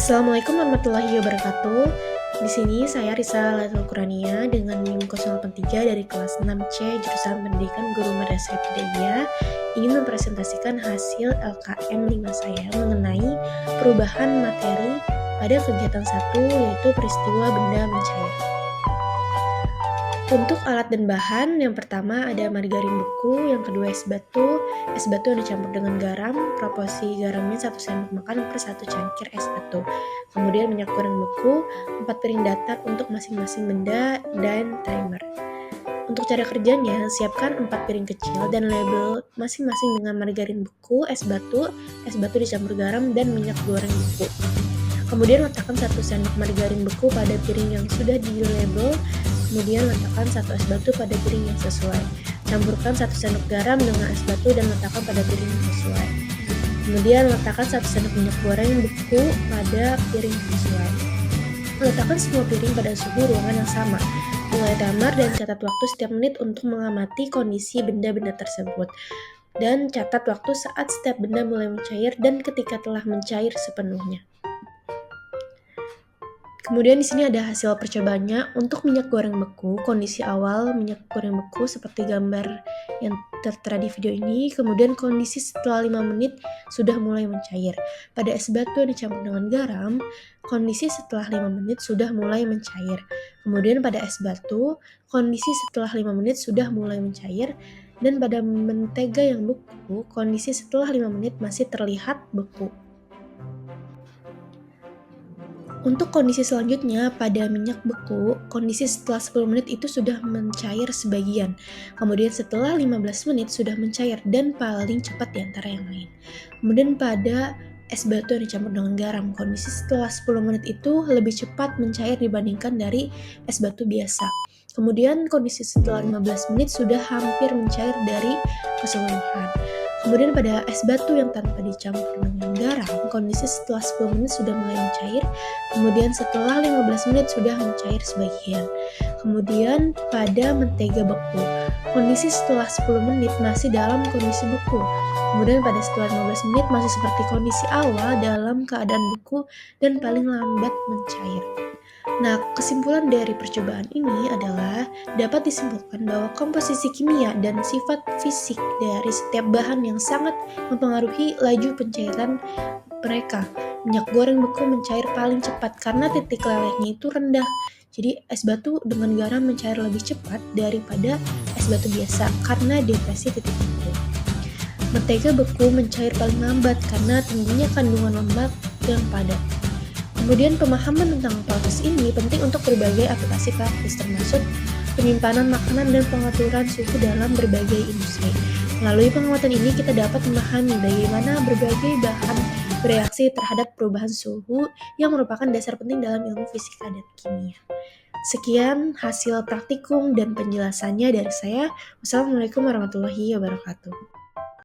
Assalamualaikum warahmatullahi wabarakatuh. Di sini saya Risa Latul Qurania dengan NIM 083 dari kelas 6C jurusan Pendidikan Guru Madrasah Ibtidaiyah ingin mempresentasikan hasil LKM 5 saya mengenai perubahan materi pada kegiatan 1 yaitu peristiwa benda mencair. Untuk alat dan bahan, yang pertama ada margarin beku, yang kedua es batu yang dicampur dengan garam, proporsi garamnya 1 sendok makan per 1 cangkir es batu. Kemudian minyak goreng beku, 4 piring datar untuk masing-masing benda, dan timer. Untuk cara kerjanya, siapkan 4 piring kecil dan label masing-masing dengan margarin beku, es batu dicampur garam, dan minyak goreng beku. Kemudian letakkan 1 sendok margarin beku pada piring yang sudah di-label. Kemudian letakkan 1 es batu pada piring yang sesuai. Campurkan 1 sendok garam dengan es batu dan letakkan pada piring yang sesuai. Kemudian letakkan 1 sendok minyak goreng beku pada piring yang sesuai. Letakkan semua piring pada suhu ruangan yang sama. Mulai timer dan catat waktu setiap menit untuk mengamati kondisi benda-benda tersebut. Dan catat waktu saat setiap benda mulai mencair dan ketika telah mencair sepenuhnya. Kemudian di sini ada hasil percobaannya. Untuk minyak goreng beku, kondisi awal minyak goreng beku seperti gambar yang tertera di video ini. Kemudian kondisi setelah 5 menit sudah mulai mencair. Pada es batu yang dicampur dengan garam, kondisi setelah 5 menit sudah mulai mencair. Kemudian pada es batu, kondisi setelah 5 menit sudah mulai mencair. Dan pada mentega yang beku, kondisi setelah 5 menit masih terlihat beku. Untuk kondisi selanjutnya, pada minyak beku, kondisi setelah 10 menit itu sudah mencair sebagian. Kemudian setelah 15 menit sudah mencair dan paling cepat di antara yang lain. Kemudian pada es batu yang dicampur dengan garam, kondisi setelah 10 menit itu lebih cepat mencair dibandingkan dari es batu biasa. Kemudian kondisi setelah 15 menit sudah hampir mencair dari keseluruhan. Kemudian pada es batu yang tanpa dicampur dengan garam, kondisi setelah 10 menit sudah mulai mencair. Kemudian setelah 15 menit sudah mencair sebagian. Kemudian pada mentega beku, kondisi setelah 10 menit masih dalam kondisi beku. Kemudian pada setelah 15 menit masih seperti kondisi awal dalam keadaan beku dan paling lambat mencair. Nah, kesimpulan dari percobaan ini adalah dapat disimpulkan bahwa komposisi kimia dan sifat fisik dari setiap bahan yang sangat mempengaruhi laju pencairan mereka. Minyak goreng beku mencair paling cepat karena titik lelehnya itu rendah. Jadi es batu dengan garam mencair lebih cepat daripada es batu biasa karena depresi titik beku. Mentega beku mencair paling lambat karena tingginya kandungan lemak yang padat. Kemudian pemahaman tentang proses ini penting untuk berbagai aplikasi praktis termasuk penyimpanan makanan dan pengaturan suhu dalam berbagai industri. Melalui pengamatan ini kita dapat memahami bagaimana berbagai bahan bereaksi terhadap perubahan suhu yang merupakan dasar penting dalam ilmu fisika dan kimia. Sekian hasil praktikum dan penjelasannya dari saya. Wassalamualaikum warahmatullahi wabarakatuh.